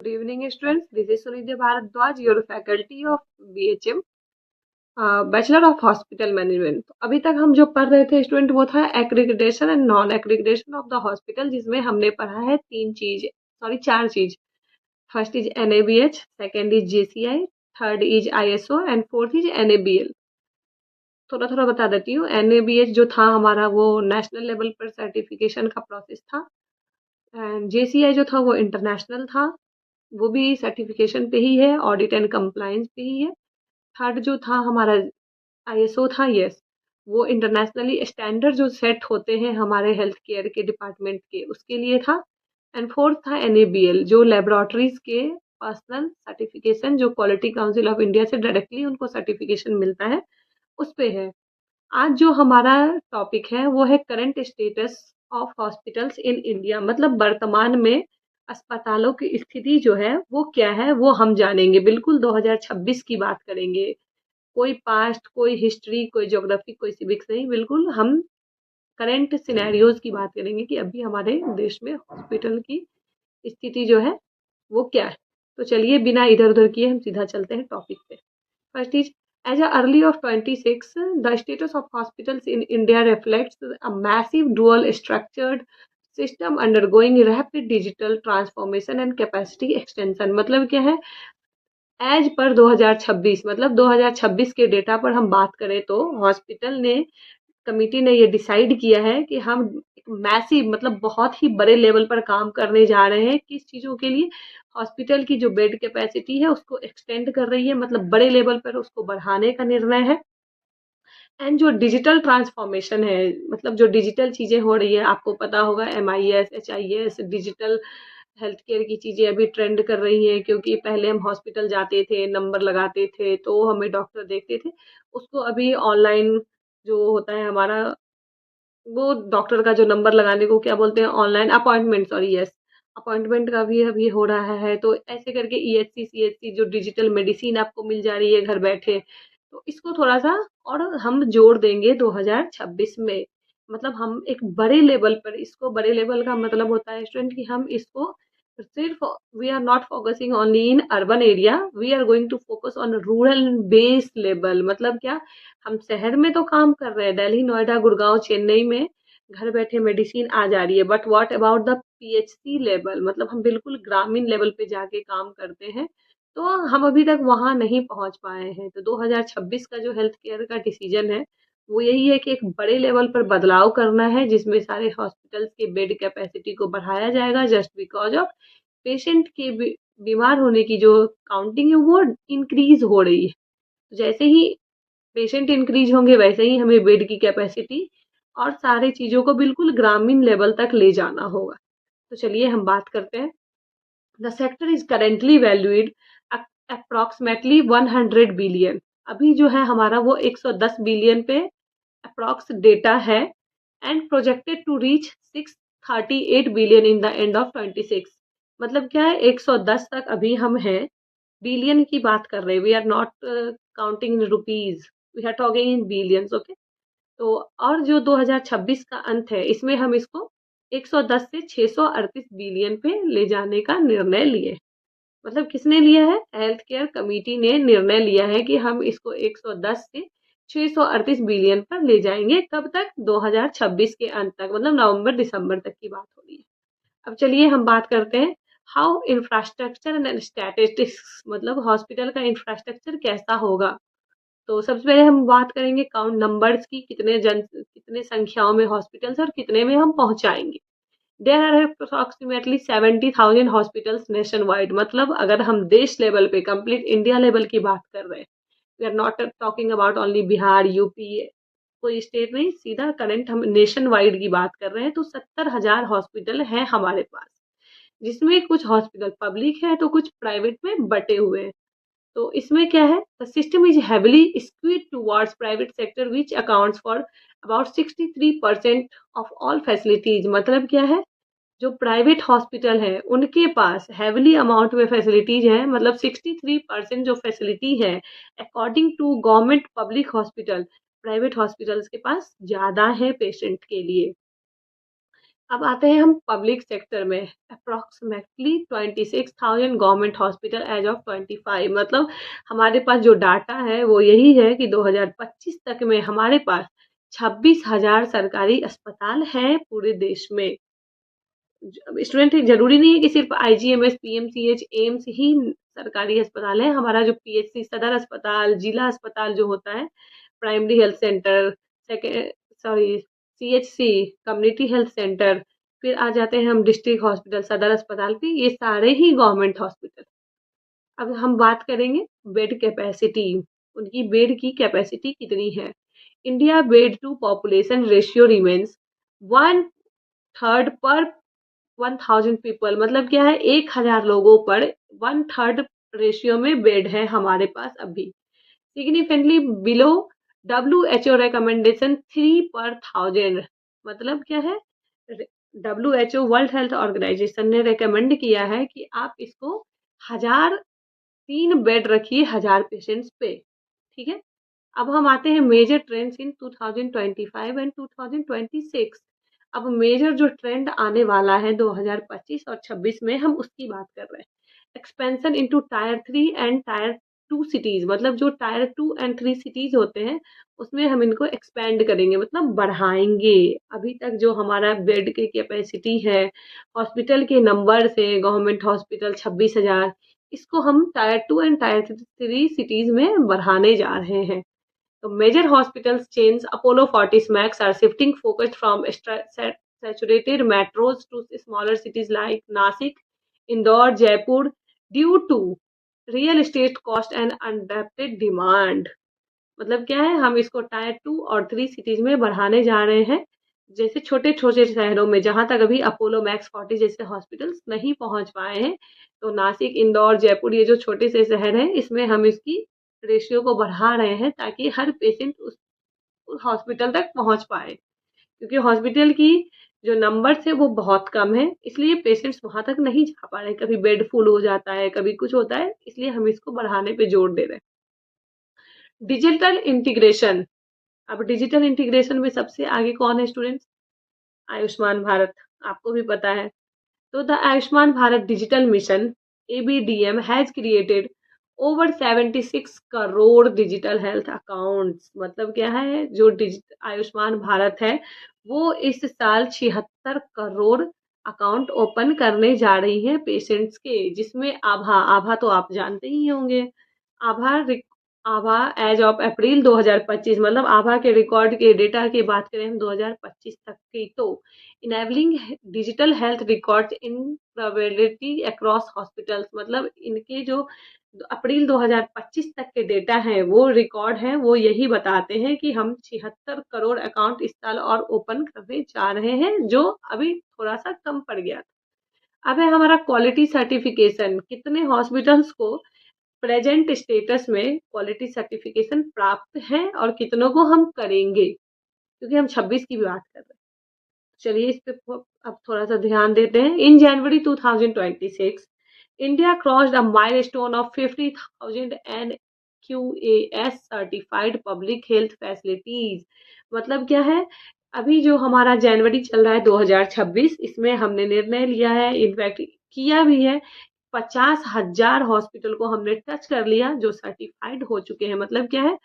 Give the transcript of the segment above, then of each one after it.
Good evening, students. This is Sunidya Bharadwaj, your faculty of BHM, bachelor of hospital management. अभी तक हम जो पढ़ रहे थे स्टूडेंट वो था accreditation and non accreditation of the hospital, जिसमें हमने पढ़ा है चार चीज। First is NABH, second is JCI, third is ISO and fourth is NABL। थोड़ा थोड़ा बता देती हूँ। NABH जो था हमारा वो नेशनल लेवल पर सर्टिफिकेशन का प्रोसेस था, एंड JCI जो था वो इंटरनेशनल था, वो भी सर्टिफिकेशन पे ही है, ऑडिट एंड कंप्लायंस पे ही है। थर्ड जो था हमारा ISO था, यस, वो इंटरनेशनली स्टैंडर्ड जो सेट होते हैं हमारे हेल्थ केयर के डिपार्टमेंट के, उसके लिए था। एंड फोर्थ था NABL, जो लेबोरेटरीज के पर्सनल सर्टिफिकेशन, जो क्वालिटी काउंसिल ऑफ इंडिया से डायरेक्टली उनको सर्टिफिकेशन मिलता है, उस पे है। आज जो हमारा टॉपिक है वो है current status of hospitals in India, मतलब वर्तमान में अस्पतालों की स्थिति जो है वो क्या है, वो हम जानेंगे। बिल्कुल 2026 की बात करेंगे, कोई पास्ट, कोई हिस्ट्री, कोई ज्योग्राफी, कोई सिविक्स नहीं, बिल्कुल हम करंट सिनेरियोज की बात करेंगे कि अभी हमारे देश में हॉस्पिटल की स्थिति जो है वो क्या है। तो चलिए बिना इधर उधर किए हम सीधा चलते हैं टॉपिक पे। First is, as a early of 26, the status of hospitals in India reflects a massive dual structured system undergoing rapid digital transformation and capacity extension। मतलब क्या है, एज पर 2026, मतलब 2026 के डेटा पर हम बात करें तो हॉस्पिटल ने, कमिटी ने ये डिसाइड किया है कि हम मैसिव, मतलब बहुत ही बड़े लेवल पर काम करने जा रहे हैं। किस चीजों के लिए? हॉस्पिटल की जो बेड कैपेसिटी है उसको एक्सटेंड कर रही है, मतलब बड़े लेवल पर उसको बढ़ाने का निर्णय है। एंड जो डिजिटल ट्रांसफॉर्मेशन है, मतलब जो डिजिटल चीजें हो रही है, आपको पता होगा MIS HIS digital health care की चीजें अभी ट्रेंड कर रही हैं, क्योंकि पहले हम हॉस्पिटल जाते थे, नंबर लगाते थे तो हमें डॉक्टर देखते थे, उसको अभी ऑनलाइन जो होता है हमारा, वो डॉक्टर का जो नंबर लगाने को क्या बोलते हैं, online appointment, sorry, yes, appointment का भी अभी हो रहा है। तो ऐसे करके EHC CHC जो डिजिटल मेडिसिन आपको मिल जा रही है घर बैठे, तो इसको थोड़ा सा और हम जोड़ देंगे 2026 में। मतलब हम एक बड़े लेवल पर, इसको बड़े लेवल का मतलब होता है स्टूडेंट कि हम इसको सिर्फ, we are not focusing only in urban area, we are going to focus on rural base level. मतलब क्या, हम शहर में तो काम कर रहे हैं, दिल्ली, नोएडा, गुड़गांव, चेन्नई में घर बैठे मेडिसिन आ जा रही है, but what about the PHC level, मतलब हम बिल्कुल ग्रामीण लेवल पे जाके काम करते हैं, तो हम अभी तक वहां नहीं पहुंच पाए हैं। तो 2026 का जो हेल्थ केयर का डिसीजन है वो यही है कि एक बड़े लेवल पर बदलाव करना है, जिसमें सारे हॉस्पिटल्स के बेड कैपेसिटी को बढ़ाया जाएगा, जस्ट बिकॉज ऑफ पेशेंट के बीमार होने की जो काउंटिंग है वो इंक्रीज हो रही है। तो जैसे ही पेशेंट इंक्रीज होंगे वैसे ही हमें बेड की कैपेसिटी और सारी चीजों को बिल्कुल ग्रामीण लेवल तक ले जाना होगा। तो चलिए हम बात करते हैं। The sector is currently valued approximately 100 billion. अभी जो है हमारा वो 110 बिलियन पे अप्रोक्स डेटा है, and projected to reach 638 billion in the end of 26। मतलब क्या है, 110 तक अभी हम हैं, बिलियन की बात कर रहे हैं, we are not counting in rupees, we are talking in billions, okay. तो और जो 2026 का अंत है, इसमें हम इसको 110 से 638 बिलियन पे ले जाने का निर्णय लिए। मतलब किसने लिया है? हेल्थ केयर कमेटी ने निर्णय लिया है कि हम इसको 110 से 638 बिलियन पर ले जाएंगे। कब तक? 2026 के अंत तक, मतलब नवंबर दिसंबर तक की बात हो रही है। अब चलिए हम बात करते हैं हाउ इंफ्रास्ट्रक्चर एंड स्टैटिस्टिक्स, मतलब हॉस्पिटल का इंफ्रास्ट्रक्चर कैसा होगा। तो सबसे पहले हम बात करेंगे काउंट नंबर्स की, कितने संख्याओं में हॉस्पिटल्स और कितने में हम पहुंचाएंगे। There are approximately 70,000 hospitals nationwide. मतलब अगर हम देश लेवल पे, कंप्लीट इंडिया लेवल की बात कर रहे हैं, we are not talking about only Bihar, UP, कोई स्टेट नहीं, सीधा करंट हम नेशन वाइड की बात कर रहे हैं। तो 70,000 हॉस्पिटल हैं हमारे पास, जिसमें कुछ हॉस्पिटल पब्लिक है तो कुछ प्राइवेट में बटे हुए हैं। तो इसमें क्या है, the system is heavily skewed towards private sector which accounts for about 63% of all facilities. मतलब क्या है, जो प्राइवेट हॉस्पिटल है उनके पास हेविली अमाउंट में फैसिलिटीज है, मतलब 63% जो फैसिलिटी है according to government public hospital, private hospitals के पास ज्यादा है पेशेंट के लिए। अब आते हैं हम पब्लिक सेक्टर में। Approximately 26,000 government hospital as of 25, मतलब हमारे पास जो डाटा है वो यही है कि 2025 तक में हमारे पास 26,000 सरकारी अस्पताल हैं पूरे देश में। स्टूडेंट, जरूरी नहीं है कि सिर्फ आईजीएमएस, पीएमसीएच, एम्स ही सरकारी अस्पताल है। हमारा जो पीएचसी, सदर अस्पताल, जिला अस्पताल जो होता है, primary health centre, second sorry CHC, community health centre, फिर आ जाते हैं हम डिस्ट्रिक्ट हॉस्पिटल, सदर अस्पताल पे, ये सारे ही गवर्नमेंट हॉस्पिटल। अब हम बात करेंगे बेड कैपेसिटी, उनकी बेड की कैपेसिटी कितनी है। India bed to population ratio remains 1/3 पर 1000 पीपल, मतलब क्या है, 1000 लोगों पर 1/3 रेशियो में बेड है हमारे पास अभी। सिग्निफिकेंटली बिलो WHO रिकमेंडेशन 3 पर 1000, मतलब क्या है, WHO वर्ल्ड हेल्थ ऑर्गेनाइजेशन ने रिकमेंड किया है कि आप इसको 1003 बेड रखिए 1000 पेशेंट्स पे। ठीक है। अब हम आते हैं मेजर ट्रेंड्स इन 2025 एंड 2026। अब मेजर जो ट्रेंड आने वाला है 2025 और 26 में, हम उसकी बात कर रहे हैं। Expansion into tyre 3 and tyre 2 cities, मतलब जो टायर 2 एंड 3 सिटीज होते हैं उसमें हम इनको एक्सपेंड करेंगे, मतलब बढ़ाएंगे। अभी तक जो हमारा बेड की कैपेसिटी है, हॉस्पिटल के नंबर से, गवर्नमेंट हॉस्पिटल 26,000, इसको हम टायर 2 एंड टायर 3 सिटीज में बढ़ाने जा रहे हैं। So major hospitals chains Apollo Fortis Max are shifting focus from saturated metros to smaller cities like Nasik, Indore, Jaipur due to real estate cost and adapted demand। मतलब क्या है, हम इसको टायर 2 और 3 सिटीज में बढ़ाने जा रहे हैं। जैसे छोटे छोटे शहरों में जहां तक अभी अपोलो मैक्स 40 जैसे हॉस्पिटल्स नहीं पहुंच पाए हैं, तो नासिक, इंदौर, जयपुर, ये जो छोटे से शहर हैं, इसमें हम इसकी रेशियो को बढ़ा रहे हैं ताकि हर पेशेंट उस हॉस्पिटल तक पहुंच पाए। क्योंकि हॉस्पिटल की जो नंबर है वो बहुत कम है, इसलिए पेशेंट्स वहां तक नहीं जा पा रहे, कभी बेड फुल हो जाता है, कभी कुछ होता है, इसलिए हम इसको बढ़ाने पे जोर दे रहे हैं। Digital integration. अब डिजिटल इंटीग्रेशन में सबसे आगे कौन है स्टूडेंट्स? आयुष्मान भारत, आपको भी पता है। तो the Ayushman Bharat digital mission ABDM has created over 76 crore digital health accounts. मतलब क्या है, जो आयुष्मान भारत है वो इस साल 76 करोड़ अकाउंट ओपन करने जा रही है पेशेंट्स के, जिसमें आभा, आभा तो आप जानते ही होंगे। आभा आभा एज ऑफ अप्रैल 2025, मतलब आभा के रिकॉर्ड के डेटा की बात करें हम 2025 तक की, तो enabling digital health records in probability across hospitals, मतलब इनके जो अप्रैल 2025 तक के डेटा हैं, वो रिकॉर्ड हैं, वो यही बताते हैं कि हम 76 करोड़ अकाउंट इस साल और ओपन करने जा रहे हैं, जो अभी थोड़ा सा कम पड़ गया था। अब है हमारा क्वालिटी सर्टिफिकेशन, कितने हॉस्पिटल्स को प्रेजेंट स्टेटस में क्वालिटी सर्टिफिकेशन प्राप्त है और कितनों को हम करेंगे, क्योंकि हम 26 की भी बात कर रहे हैं। चलिए इस पे अब थोड़ा सा ध्यान देते हैं। इन जनवरी 2026 India crossed a milestone of 50,000 NQAS certified public health facilities. मतलब क्या है, अभी जो हमारा जनवरी चल रहा है 2026, इसमें हमने निर्णय लिया है, इनफैक्ट किया भी है, 50,000 हॉस्पिटल को हमने टच कर लिया जो सर्टिफाइड हो चुके हैं। मतलब क्या है,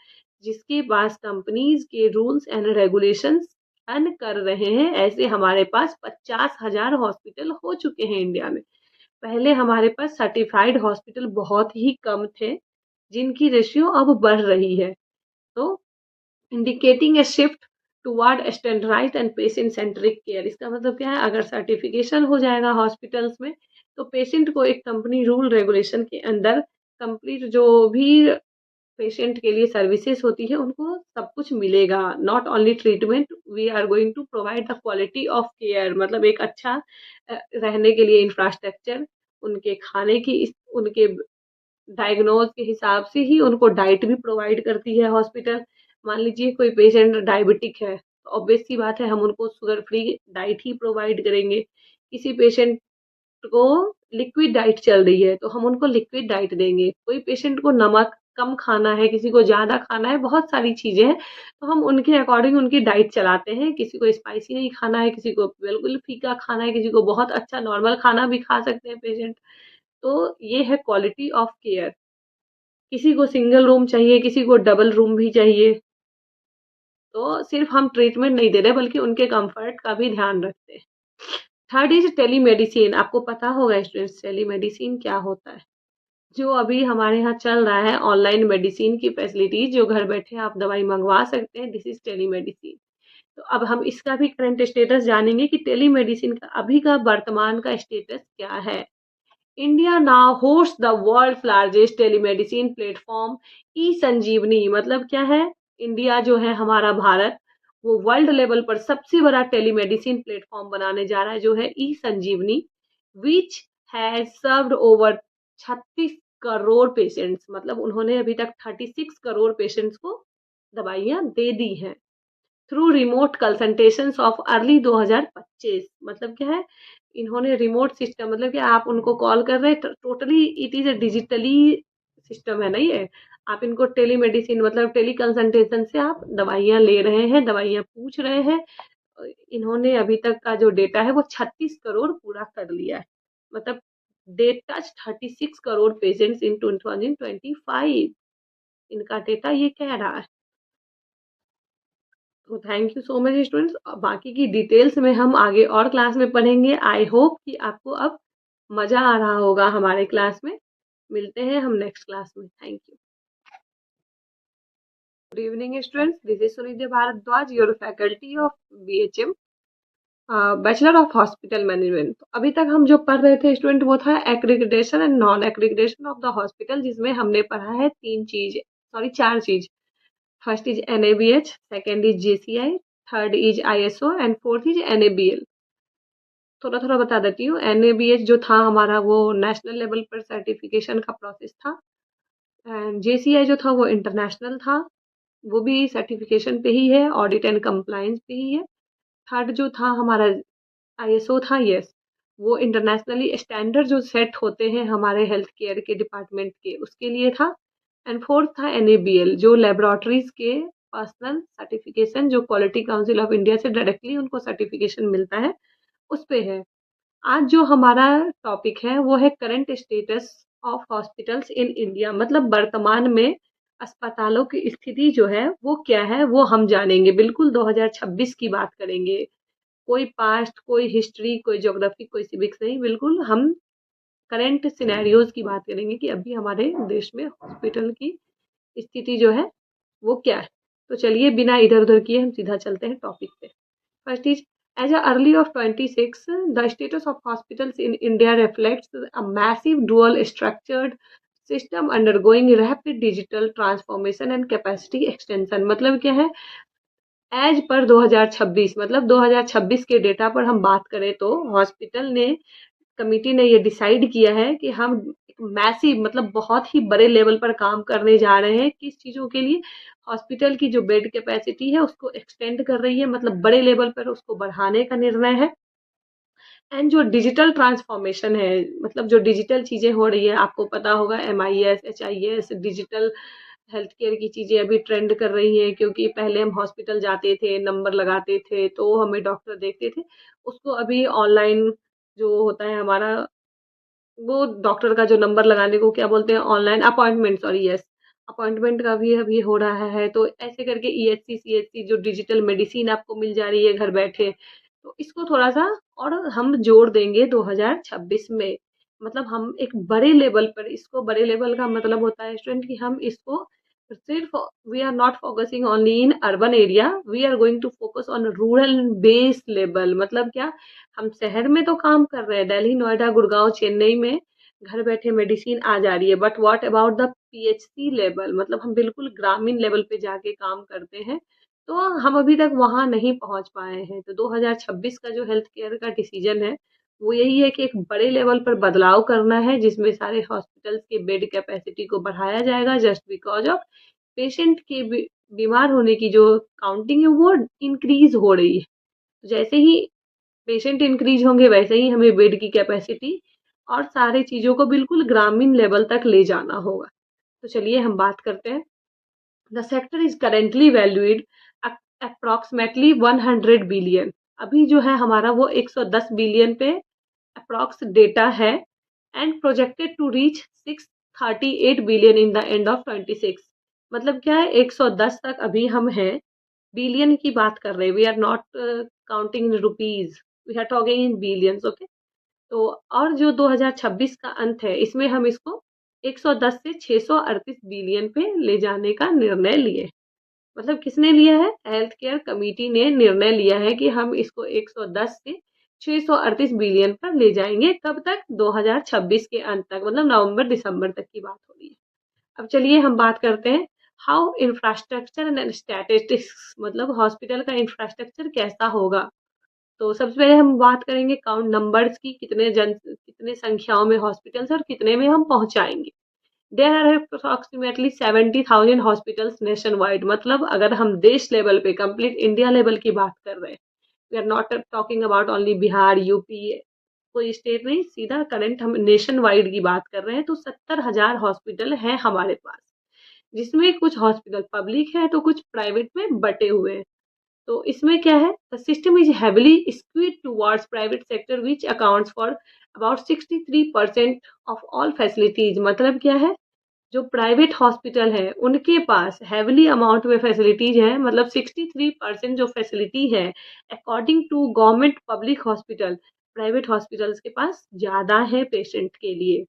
जिसके पास कंपनीज के रूल्स एंड रेगुलेशंस रन कर रहे हैं, ऐसे हमारे पास 50,000 हॉस्पिटल हो चुके हैं इंडिया में। पहले हमारे पास सर्टिफाइड हॉस्पिटल बहुत ही कम थे, जिनकी रेशियो अब बढ़ रही है। तो indicating a shift toward standardized and patient centric care. इसका मतलब क्या है, अगर सर्टिफिकेशन हो जाएगा हॉस्पिटल्स में, तो पेशेंट को एक कंपनी रूल रेगुलेशन के अंदर कंप्लीट जो भी पेशेंट के लिए सर्विसेज होती है उनको सब कुछ मिलेगा। Not only treatment, we are going to provide the quality of care, मतलब एक अच्छा रहने के लिए इंफ्रास्ट्रक्चर, उनके खाने की उनके डायग्नोज के हिसाब से ही उनको डाइट भी प्रोवाइड करती है हॉस्पिटल। मान लीजिए कोई पेशेंट डायबिटिक है, तो ऑब्वियस सी बात है हम उनको शुगर फ्री डाइट ही प्रोवाइड करेंगे। किसी पेशेंट को लिक्विड डाइट चल रही है तो हम उनको लिक्विड डाइट देंगे। कोई पेशेंट को नमक कम खाना है, किसी को ज़्यादा खाना है, बहुत सारी चीज़ें हैं। तो हम उनके अकॉर्डिंग उनकी डाइट चलाते हैं। किसी को स्पाइसी नहीं खाना है, किसी को बिल्कुल फीका खाना है, किसी को बहुत अच्छा नॉर्मल खाना भी खा सकते हैं पेशेंट। तो ये है क्वालिटी ऑफ केयर। किसी को सिंगल रूम चाहिए, किसी को डबल रूम भी चाहिए। तो सिर्फ हम ट्रीटमेंट नहीं दे रहे बल्कि उनके कंफर्ट का भी ध्यान रखते हैं। Third is telemedicine. आपको पता होगा स्टूडेंट्स टेलीमेडिसिन क्या होता है? जो अभी हमारे यहाँ चल रहा है ऑनलाइन मेडिसिन की फैसिलिटीज, जो घर बैठे आप दवाई मंगवा सकते हैं, दिस इज टेलीमेडिसिन। तो अब हम इसका भी करंट स्टेटस जानेंगे कि टेलीमेडिसिन का अभी का वर्तमान का स्टेटस क्या है। India now host the world largest telemedicine platform ई संजीवनी। मतलब क्या है? इंडिया जो है हमारा भारत, वो वर्ल्ड लेवल पर सबसे बड़ा टेलीमेडिसिन प्लेटफॉर्म बनाने जा रहा है, जो है ई Sanjeevani, which has served over 36 crore patients. मतलब उन्होंने अभी तक 36 करोड़ पेशेंट्स को दवाइयां दे दी हैं through remote consultations of early 2025। मतलब क्या है? इन्होंने रिमोट सिस्टम, मतलब कि आप उनको कॉल कर रहे हैं, totally it is a digitally system है ना ये। आप इनको टेलीमेडिसिन मतलब टेली कंसल्टेशन से आप दवाइयां ले रहे हैं, दवाइयां पूछ रहे हैं। इन्होंने अभी तक का जो डेटा है वो 36 करोड़ पूरा कर लिया है। मतलब दे टच 36 करोड़ पेशेंट्स इन 2025। इनका डेटा ये कह रहा है। तो thank you so much students. बाकी की डिटेल्स में हम आगे और क्लास में पढ़ेंगे। आई होप कि आपको अब मजा आ रहा होगा हमारे क्लास में। मिलते हैं हम नेक्स्ट क्लास में। Thank you. Good evening students, this is Sunidhi Bhardwaj, your faculty of BHM, bachelor of hospital management. तो अभी तक हम जो पढ़ रहे थे स्टूडेंट वो था accreditation and non accreditation of the hospital, जिसमें हमने पढ़ा है चार चीज। First is NABH, second is JCI, third is ISO and fourth is NABL। थोड़ा थोड़ा बता देती हूँ। NABH जो था हमारा वो नेशनल लेवल पर सर्टिफिकेशन का प्रोसेस था, एंड JCI जो था वो इंटरनेशनल था, वो भी सर्टिफिकेशन पे ही है, ऑडिट एंड कंप्लायंस पे ही है। थर्ड जो था हमारा ISO था, यस, वो इंटरनेशनली स्टैंडर्ड जो सेट होते हैं हमारे हेल्थ केयर के डिपार्टमेंट के, उसके लिए था। एंड फोर्थ था NABL, जो लेबोरेटरीज के पर्सनल सर्टिफिकेशन, जो क्वालिटी काउंसिल ऑफ इंडिया से डायरेक्टली उनको सर्टिफिकेशन मिलता है, उस पे है। आज जो हमारा टॉपिक है वो है current status of hospitals in India. मतलब वर्तमान में अस्पतालों की स्थिति जो है वो क्या है, वो हम जानेंगे। बिल्कुल 2026 की बात करेंगे। कोई पास्ट, कोई हिस्ट्री, कोई ज्योग्राफी, कोई सिविक्स नहीं, बिल्कुल हम करंट सिनेरियोज की बात करेंगे कि अभी हमारे देश में हॉस्पिटल की स्थिति जो है वो क्या है। तो चलिए बिना इधर उधर किए हम सीधा चलते हैं टॉपिक पे। First is, as early of 26, the status of hospitals in India reflects a massive dual structured system undergoing rapid digital transformation and capacity extension। मतलब क्या है? एज पर 2026, मतलब 2026 के डेटा पर हम बात करें तो हॉस्पिटल ने, कमिटी ने ये डिसाइड किया है कि हम मैसिव मतलब बहुत ही बड़े लेवल पर काम करने जा रहे हैं। किस चीज़ों के लिए? हॉस्पिटल की जो बेड कैपेसिटी है उसको एक्सटेंड कर रही है, मतलब बड़े लेवल पर उसको बढ़ाने का निर्णय है। एंड जो डिजिटल ट्रांसफॉर्मेशन है, मतलब जो डिजिटल चीज़ें हो रही है, आपको पता होगा MIS, HIS, digital health care की चीज़ें अभी ट्रेंड कर रही हैं, क्योंकि पहले हम हॉस्पिटल जाते थे, नंबर लगाते थे तो हमें डॉक्टर देखते थे। उसको अभी ऑनलाइन जो होता है हमारा, वो डॉक्टर का जो नंबर लगाने को क्या बोलते हैं, online appointment, sorry yes, appointment का भी अभी हो रहा है। तो ऐसे करके EHC CHC जो डिजिटल मेडिसिन आपको मिल जा रही है घर बैठे, तो इसको थोड़ा सा और हम जोड़ देंगे 2026 में। मतलब हम एक बड़े लेवल पर, इसको बड़े लेवल का मतलब होता है स्टूडेंट कि हम इसको सिर्फ, we are not focusing only in urban area, we are going to focus on rural base level. मतलब क्या? हम शहर में तो काम कर रहे हैं, दिल्ली, नोएडा, गुड़गांव, चेन्नई में घर बैठे मेडिसिन आ जा रही है, but what about the PHC level? मतलब हम बिल्कुल ग्रामीण लेवल पे जाके काम करते हैं, तो हम अभी तक वहां नहीं पहुंच पाए हैं। तो 2026 का जो हेल्थ केयर का डिसीजन है वो यही है कि एक बड़े लेवल पर बदलाव करना है, जिसमें सारे हॉस्पिटल्स के बेड कैपेसिटी को बढ़ाया जाएगा, जस्ट बिकॉज ऑफ पेशेंट के बीमार होने की जो काउंटिंग है वो इंक्रीज हो रही है। तो जैसे ही पेशेंट इंक्रीज होंगे वैसे ही हमें बेड की कैपेसिटी और सारी चीज़ों को बिल्कुल ग्रामीण लेवल तक ले जाना होगा। तो चलिए हम बात करते हैं। The sector is currently valued approximately 100 billion. अभी जो है हमारा वो 110 बिलियन पे अप्रॉक्स डेटा है, and projected to reach 638 billion in the end of 26। मतलब क्या है, 110 तक अभी हम हैं, बिलियन की बात कर रहे हैं। We are not counting in rupees, we are talking in billions. Okay, तो और जो 2026 का अंत है, इसमें हम इसको 110 से 638 बिलियन पे ले जाने का निर्णय लिए। मतलब किसने लिया है? हेल्थ केयर कमिटी ने निर्णय लिया है कि हम इसको 110 से 638 बिलियन पर ले जाएंगे। कब तक? 2026 के अंत तक, मतलब नवंबर दिसंबर तक की बात हो रही है। अब चलिए हम बात करते हैं हाउ इंफ्रास्ट्रक्चर एंड स्टैटिस्टिक्स, मतलब हॉस्पिटल का इंफ्रास्ट्रक्चर कैसा होगा। तो सबसे पहले हम बात करेंगे काउंट नंबर्स की, कितने संख्याओं में हॉस्पिटल्स और कितने में हम पहुंचाएंगे। There are approximately 70,000 hospitals nationwide. मतलब अगर हम देश लेवल पे, कंप्लीट इंडिया लेवल की बात कर रहे हैं, we are not talking about only Bihar, UP, कोई स्टेट नहीं, सीधा करंट हम नेशन वाइड की बात कर रहे हैं। तो 70,000 हॉस्पिटल है हमारे पास, जिसमें कुछ हॉस्पिटल पब्लिक है तो कुछ प्राइवेट में बटे हुए हैं। तो इसमें क्या है, the system is heavily skewed towards private sector which accounts for about 63% of all facilities. मतलब क्या है, जो प्राइवेट हॉस्पिटल है उनके पास हैविली अमाउंट में फैसिलिटीज है, मतलब 63% जो फैसिलिटी है according to government public hospital, private hospitals के पास ज्यादा है पेशेंट के लिए।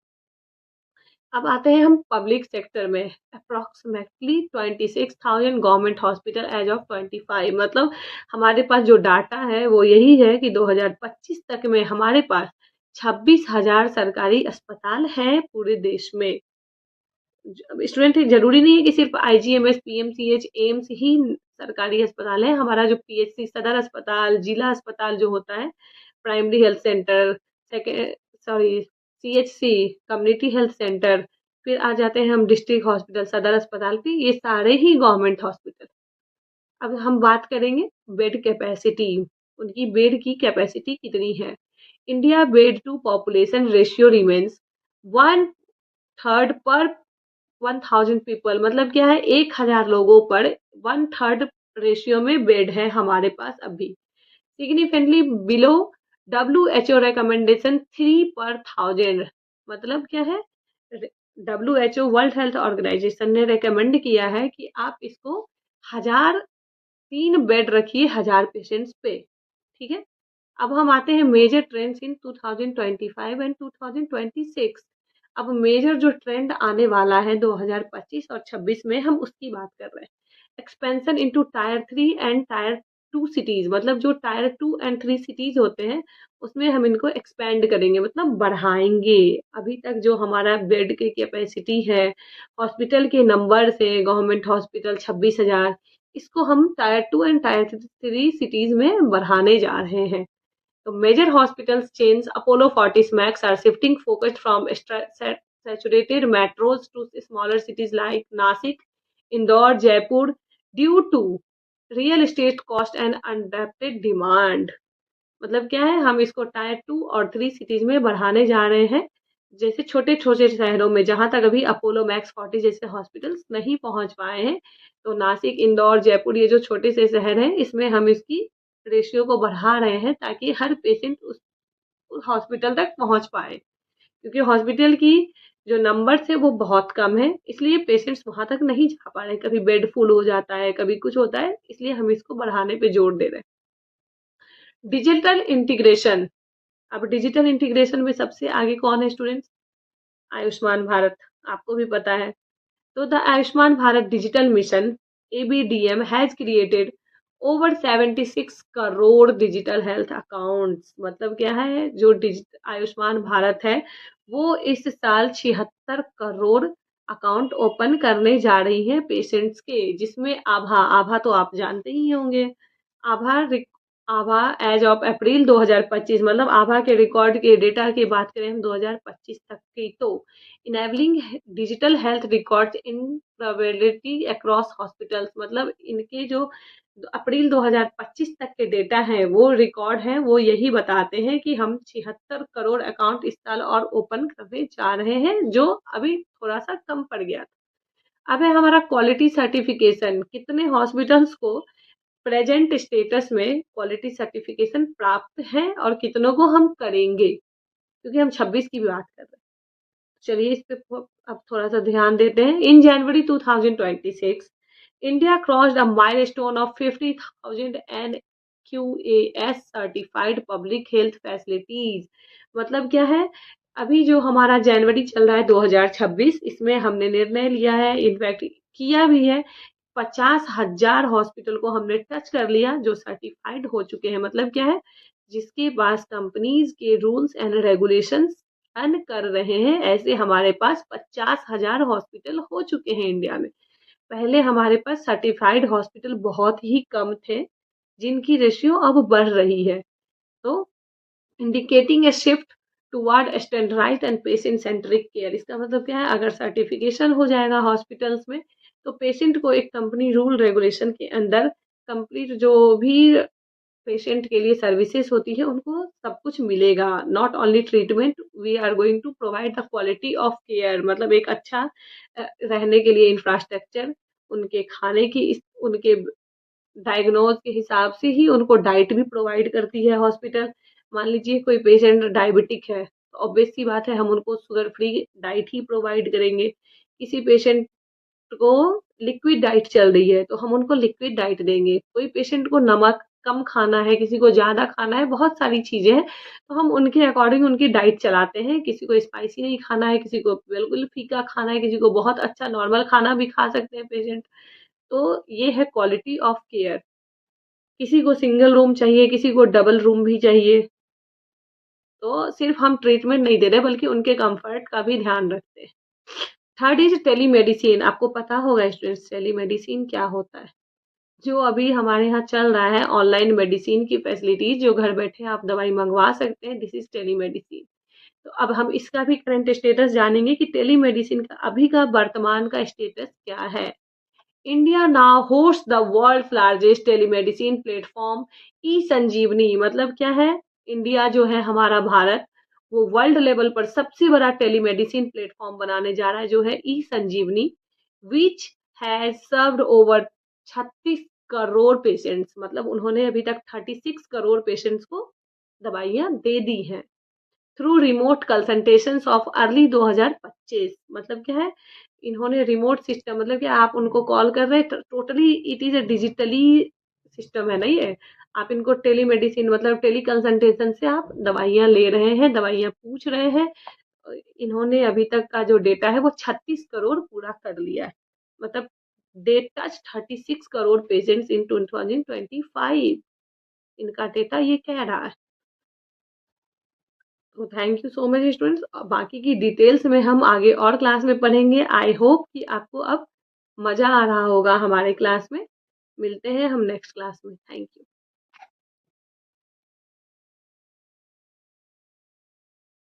अब आते हैं हम पब्लिक सेक्टर में। Approximately 26,000 government hospital as of 25। मतलब हमारे पास जो डाटा है वो यही है कि 2025 तक में हमारे पास 26,000 सरकारी अस्पताल हैं पूरे देश में। स्टूडेंट, जरूरी नहीं है कि सिर्फ आईजीएमएस, पीएमसीएच, एम्स ही सरकारी अस्पताल है। हमारा जो पीएचसी, सदर अस्पताल, जिला अस्पताल जो होता है, primary health centre, sorry CHC, community health centre, फिर आ जाते हैं हम डिस्ट्रिक्ट हॉस्पिटल, सदर अस्पताल पे, ये सारे ही गवर्नमेंट हॉस्पिटल। अब हम बात करेंगे बेड कैपेसिटी, उनकी बेड की कैपेसिटी कितनी है। India bed to population ratio remains 1/3 पर 1000 पीपल। मतलब क्या है, 1000 लोगों पर 1/3 रेशियो में बेड है हमारे पास अभी। सिग्निफिकेंटली बिलो WHO रिकमेंडेशन 3 पर 1000। मतलब क्या है, WHO वर्ल्ड हेल्थ ऑर्गेनाइजेशन ने रिकमेंड किया है कि आप इसको 1003 बेड रखिए 1000 पेशेंट्स पे। ठीक है, अब हम आते हैं मेजर ट्रेंड्स इन 2025 एंड 2026। अब मेजर जो ट्रेंड आने वाला है 2025 और 26 में, हम उसकी बात कर रहे हैं। Expansion into tyre 3 and tyre 2 cities. मतलब जो टायर 2 एंड 3 सिटीज होते हैं उसमें हम इनको एक्सपेंड करेंगे, मतलब बढ़ाएंगे। अभी तक जो हमारा बेड की कैपेसिटी है, हॉस्पिटल के नंबर से, गवर्नमेंट हॉस्पिटल 26,000, इसको हम टायर 2 एंड टायर 3 सिटीज में बढ़ाने जा रहे हैं। So major hospitals chains Apollo Fortis Max are shifting focus from saturated metros to smaller cities like Nasik, Indore, Jaipur due to real estate cost and adapted demand। मतलब क्या है, हम इसको टायर 2 और 3 सिटीज में बढ़ाने जा रहे हैं। जैसे छोटे छोटे शहरों में जहां तक अभी अपोलो मैक्स 40 जैसे हॉस्पिटल्स नहीं पहुंच पाए हैं, तो नासिक, इंदौर, जयपुर, ये जो छोटे से शहर हैं, इसमें हम इसकी रेशियो को बढ़ा रहे हैं ताकि हर पेशेंट उस हॉस्पिटल तक पहुंच पाए। क्योंकि हॉस्पिटल की जो नंबर है वो बहुत कम है, इसलिए पेशेंट्स वहां तक नहीं जा पा रहे। कभी बेड फुल हो जाता है, कभी कुछ होता है, इसलिए हम इसको बढ़ाने पे जोर दे रहे हैं। Digital integration. अब डिजिटल इंटीग्रेशन में सबसे आगे कौन है स्टूडेंट्स? आयुष्मान भारत, आपको भी पता है। तो the Ayushman Bharat digital mission ABDM has created over 76 crore digital health accounts. मतलब क्या है, जो आयुष्मान भारत है वो इस साल 76 करोड़ अकाउंट ओपन करने जा रही है पेशेंट्स के, जिसमें आभा, आभा तो आप जानते ही होंगे। आभा आभा एज ऑफ अप्रैल 2025, मतलब आभा के रिकॉर्ड के डेटा की बात करें हम 2025 तक की, तो enabling digital health records in probability across hospitals. मतलब इनके जो अप्रैल 2025 तक के डेटा हैं, वो रिकॉर्ड हैं, वो यही बताते हैं कि हम 76 करोड़ अकाउंट इस साल और ओपन करने जा रहे हैं, जो अभी थोड़ा सा कम पड़ गया था। अब है हमारा क्वालिटी सर्टिफिकेशन, कितने हॉस्पिटल्स को प्रेजेंट स्टेटस में क्वालिटी सर्टिफिकेशन प्राप्त है और कितनों को हम करेंगे, क्योंकि हम 26 की भी बात कर रहे हैं। चलिए इस पे अब थोड़ा सा ध्यान देते हैं। इन जनवरी 2026 India crossed a milestone of 50,000 NQAS certified public health facilities. मतलब क्या है, अभी जो हमारा जनवरी चल रहा है 2026, इसमें हमने निर्णय लिया है, इनफैक्ट किया भी है, 50,000 हॉस्पिटल को हमने टच कर लिया जो सर्टिफाइड हो चुके हैं। मतलब क्या है, जिसके पास कंपनीज के रूल्स एंड रेगुलेशंस रन कर रहे हैं, ऐसे हमारे पास 50,000 हॉस्पिटल हो चुके हैं इंडिया में। पहले हमारे पास सर्टिफाइड हॉस्पिटल बहुत ही कम थे, जिनकी रेशियो अब बढ़ रही है। तो indicating a shift toward standardized and patient centric care. इसका मतलब क्या है, अगर सर्टिफिकेशन हो जाएगा हॉस्पिटल्स में तो पेशेंट को एक कंपनी रूल रेगुलेशन के अंदर कंप्लीट जो भी पेशेंट के लिए सर्विसेज होती है उनको सब कुछ मिलेगा। Not only treatment, we are going to provide the quality of care, मतलब एक अच्छा रहने के लिए इंफ्रास्ट्रक्चर, उनके खाने की उनके डायग्नोज के हिसाब से ही उनको डाइट भी प्रोवाइड करती है हॉस्पिटल। मान लीजिए कोई पेशेंट डायबिटिक है, तो ऑब्वियस सी बात है हम उनको शुगर फ्री डाइट ही प्रोवाइड करेंगे। किसी पेशेंट को लिक्विड डाइट चल रही है तो हम उनको लिक्विड डाइट देंगे। कोई पेशेंट को नमक कम खाना है, किसी को ज़्यादा खाना है, बहुत सारी चीज़ें हैं, तो हम उनके अकॉर्डिंग उनकी डाइट चलाते हैं। किसी को स्पाइसी नहीं खाना है, किसी को बिल्कुल फीका खाना है, किसी को बहुत अच्छा नॉर्मल खाना भी खा सकते हैं पेशेंट। तो ये है क्वालिटी ऑफ केयर। किसी को सिंगल रूम चाहिए, किसी को डबल रूम भी चाहिए। तो सिर्फ हम ट्रीटमेंट नहीं दे रहे बल्कि उनके कंफर्ट का भी ध्यान रखते हैं। Third is telemedicine. आपको पता होगा स्टूडेंट्स टेलीमेडिसिन क्या होता है। जो अभी हमारे यहाँ चल रहा है ऑनलाइन मेडिसिन की फैसिलिटीज, जो घर बैठे आप दवाई मंगवा सकते हैं, दिस इज टेलीमेडिसिन। तो अब हम इसका भी करंट स्टेटस जानेंगे कि टेलीमेडिसिन का अभी का वर्तमान का स्टेटस क्या है। India now host the world largest telemedicine platform ई संजीवनी। मतलब क्या है, इंडिया जो है हमारा भारत, वो वर्ल्ड लेवल पर सबसे बड़ा टेलीमेडिसिन प्लेटफॉर्म बनाने जा रहा है, जो है ई Sanjeevani, which has served over 36 crore patients. मतलब उन्होंने अभी तक 36 करोड़ पेशेंट्स को दवाइयां दे दी हैं through remote consultation of early 2025। मतलब क्या है, इन्होंने रिमोट सिस्टम, मतलब कि आप उनको कॉल कर रहे हैं, totally it is a digitally system है ना ये। आप इनको टेलीमेडिसिन मतलब टेली कंसल्टेशन से आप दवाइयां ले रहे हैं, दवाइयां पूछ रहे हैं। इन्होंने अभी तक का जो डेटा है वो 36 करोड़ पूरा कर लिया है। मतलब दे टच 36 करोड़ पेशेंट्स इन 2025। इनका डेटा ये कह रहा है। तो thank you so much students. बाकी की डिटेल्स में हम आगे और क्लास में पढ़ेंगे। आई होप कि आपको अब मजा आ रहा होगा हमारे क्लास में। मिलते हैं हम नेक्स्ट क्लास में। Thank you.